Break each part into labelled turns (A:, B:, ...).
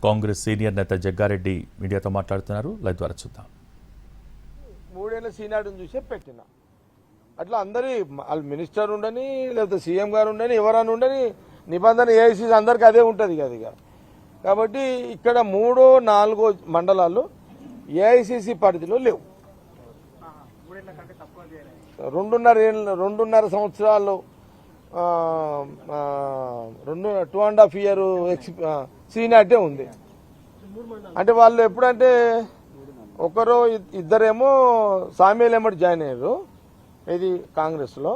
A: Congress senior నేత జగ్గారెడ్డి మీడియాతో మాట్లాడుతున్నారు. లైవ్ ద్వారా చూద్దాం.
B: 3 ఏళ్ల సీనియార్ని చూసే పెట్టిన అట్లా అందరి మినిస్టర్ ఉండని లేకపోతే సీఎం గారు ఉండని ఎవరైనా ఉండని నిబంధన ఏఐసీసీ అందరికీ అదే ఉంటుంది కదా. ఇక కాబట్టి ఇక్కడ 3-4 మండలాలు ఏఐసీసీ పరిధిలో లేవు. 2.5 సంవత్సరాలు 2.5 ఇయర్ సీనియారిటీ ఉంది. అంటే వాళ్ళు ఎప్పుడంటే ఒకరు ఇద్దరేమో సామీలు ఎమ్మటి జాయిన్ అయ్యారు. ఇది కాంగ్రెస్లో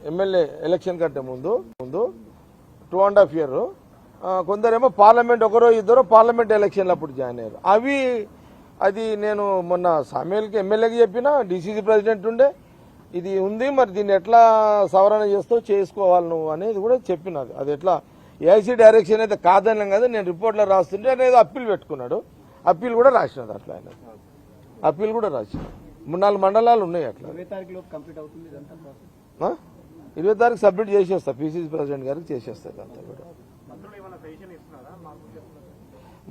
B: ఎమ్మెల్యే ఎలక్షన్ కంటే ముందు 2.5 ఇయర్. కొందరేమో పార్లమెంట్ ఒకరో ఇద్దరు పార్లమెంట్ ఎలక్షన్లు అప్పుడు జాయిన్ అయ్యారు. అది నేను మొన్న సామీలకి ఎమ్మెల్యేకి చెప్పినా, డీసీసీ ప్రెసిడెంట్ ఉండే ఇది ఉంది, మరి దీన్ని ఎట్లా సవరణ చేస్తావు చేసుకోవాలి నువ్వు అనేది కూడా చెప్పినది. అది ఎట్లా ఏఐసీ డైరెక్షన్ అయితే కాదనం కదా, నేను రిపోర్ట్లో రాస్తుంటే అనేది అప్పీల్ పెట్టుకున్నాడు. అప్పీల్ కూడా రాసినది. అట్లా ఆయన అప్పీల్ కూడా రాసిన 3-4 మండలాలు ఉన్నాయి. అట్లా 20 తారీఖు సబ్మిట్ చేసేస్తా, పీసీసీ ప్రెసిడెంట్ గారికి చేసేస్తుంది. అంతా కూడా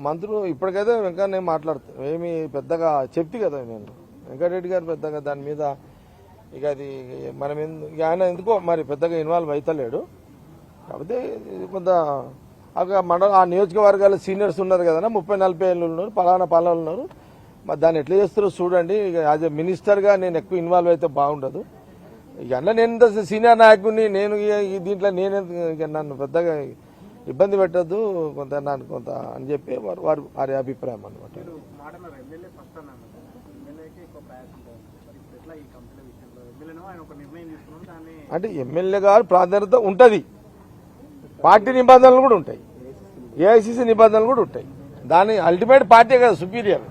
B: మంత్రులు ఇప్పటికైతే ఇంకా నేను మాట్లాడుతాను. ఏమి పెద్దగా చెప్తే కదా నేను వెంకటరెడ్డి గారు పెద్దగా దాని మీద ఇక అది మనం ఆయన ఎందుకో మరి పెద్దగా ఇన్వాల్వ్ అవుతలేడు. కాకపోతే కొంత ఆ నియోజకవర్గాల సీనియర్స్ ఉన్నారు కదా, 30-40 ఏళ్ళు ఉన్నారు, పలానా ఉన్నారు. మరి దాన్ని ఎట్లా చేస్తారో చూడండి. ఇక యాజ్ ఎ మినిస్టర్గా నేను ఎక్కువ ఇన్వాల్వ్ అయితే బాగుండదు. ఇక అన్న నేను సీనియర్ నాయకుడిని, నేను దీంట్లో నన్ను పెద్దగా ఇబ్బంది పెట్టద్దు కొంత అని చెప్పి వారి అభిప్రాయం అనమాట. అంటే ఎమ్మెల్యే గారు ప్రాధాన్యత ఉంటుంది, పార్టీ నిబంధనలు కూడా ఉంటాయి, ఏఐసీసీ నిబంధనలు కూడా ఉంటాయి. దాని అల్టిమేట్ పార్టీ కదా సుపీరియర్.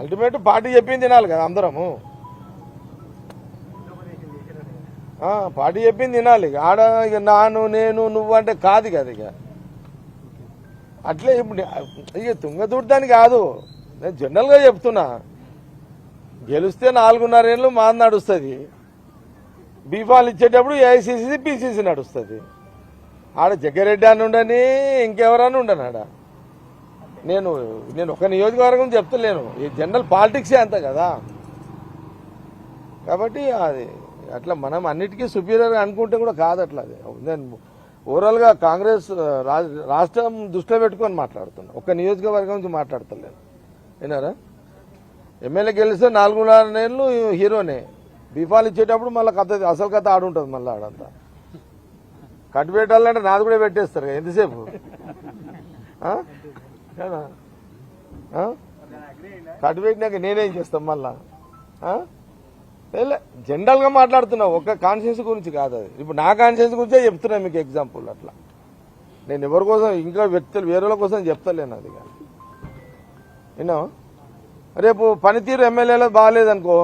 B: అల్టిమేట్ పార్టీ చెప్పింది తినాలి కదా అందరము. పార్టీ చెప్పింది తినాలి. ఆడ ఇక నేను నువ్వు అంటే కాదు కదా. ఇక అట్లే ఇప్పుడు ఇక తుంగదూడటానికి కాదు, నేను జనరల్గా చెప్తున్నా. గెలిస్తే 4.5 ఏళ్ళు మాది నడుస్తుంది, బీఫాల్ ఇచ్చేటప్పుడు ఏఐసీసీ పీసీసీ నడుస్తుంది. ఆడ జగ్గారెడ్డి అని ఉండని ఇంకెవరని ఉండను. ఆడ నేను ఒక నియోజకవర్గం చెప్తలేను, ఈ జనరల్ పాలిటిక్సే అంత కదా. కాబట్టి అది అట్లా మనం అన్నిటికీ సుపీరియర్ అనుకుంటే కూడా కాదు. అట్లా అది నేను ఓవరాల్గా కాంగ్రెస్ రాష్ట్రం దృష్టిలో పెట్టుకొని మాట్లాడుతున్నా, ఒక నియోజకవర్గం నుంచి మాట్లాడతలేను. విన్నారా? ఎమ్మెల్యే గెలిస్తే 4.5 ఏళ్ళు హీరోనే, బీఫాల్ ఇచ్చేటప్పుడు మళ్ళీ అసలు కథ ఆడుంటుంది. మళ్ళీ ఆడంతా కట్టు పెట్టాలంటే నాది కూడా పెట్టేస్తారు ఎంతసేపు కదా. కట్టు పెట్టినాక నేనేం చేస్తాం మళ్ళా? జనరల్ గా మాట్లాడుతున్నా, ఒక కాన్షియన్స్ గురించి కాదు. అది ఇప్పుడు నా కాన్షియన్స్ గురించే చెప్తున్నా మీకు ఎగ్జాంపుల్. అట్లా నేను ఎవరి కోసం ఇంకా వ్యక్తులు వేరేల కోసం చెప్తలేను. అది కానీ విన్నా. రేపు పనితీరు ఎమ్మెల్యేలో బాగాలేదనుకో,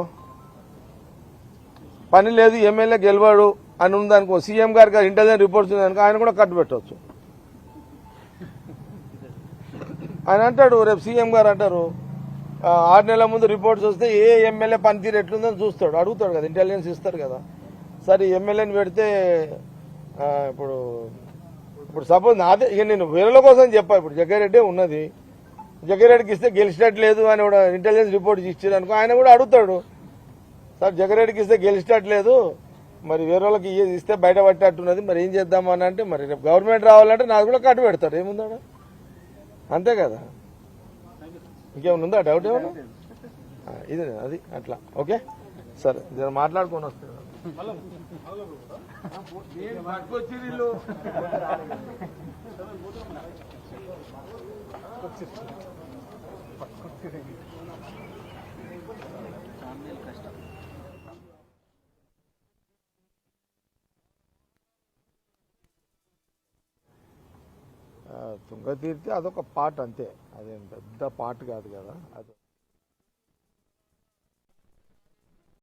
B: పని లేదు ఎమ్మెల్యే గెలవాడు అని ఉందనుకో, సీఎం గారికి ఇంటెలిజెన్స్ రిపోర్ట్స్ ఉందనుకో, ఆయన కూడా కట్టు పెట్టవచ్చు. ఆయన అంటాడు, రేపు సీఎం గారు అంటారు 6 నెలల ముందు రిపోర్ట్స్ వస్తే ఏ ఎమ్మెల్యే పనితీరు ఎట్లుందని చూస్తాడు, అడుగుతాడు కదా, ఇంటెలిజెన్స్ ఇస్తారు కదా. సరే ఎమ్మెల్యేని పెడితే ఇప్పుడు సపోజ్ నాదే, ఇక నేను వేరేల కోసం చెప్పా. ఇప్పుడు జగ్గారెడ్డి ఉన్నది, జగ్గారెడ్డికి ఇస్తే గెలిచినట్లేదు అని కూడా ఇంటెలిజెన్స్ రిపోర్ట్ ఇచ్చారు అనుకో, ఆయన కూడా అడుగుతాడు, సార్ జగ్గారెడ్డికి ఇస్తే గెలిచినట్లేదు, మరి వేరే వాళ్ళకి ఇస్తే బయట పట్టేట్టున్నది, మరి ఏం చేద్దామని అంటే, మరి రేపు గవర్నమెంట్ రావాలంటే నాకు కూడా కట్టు పెడతాడు. ఏముందా? అంతే కదా. ఇంకేమైనా ఉందా డౌట్? ఏమన్నా ఇది అది అట్లా. ఓకే సరే, మాట్లాడుకొని వస్తాను. తుంగ తీరితే అదొక పార్ట్ అంతే, అదేం పెద్ద పార్ట్ కాదు కదా అది.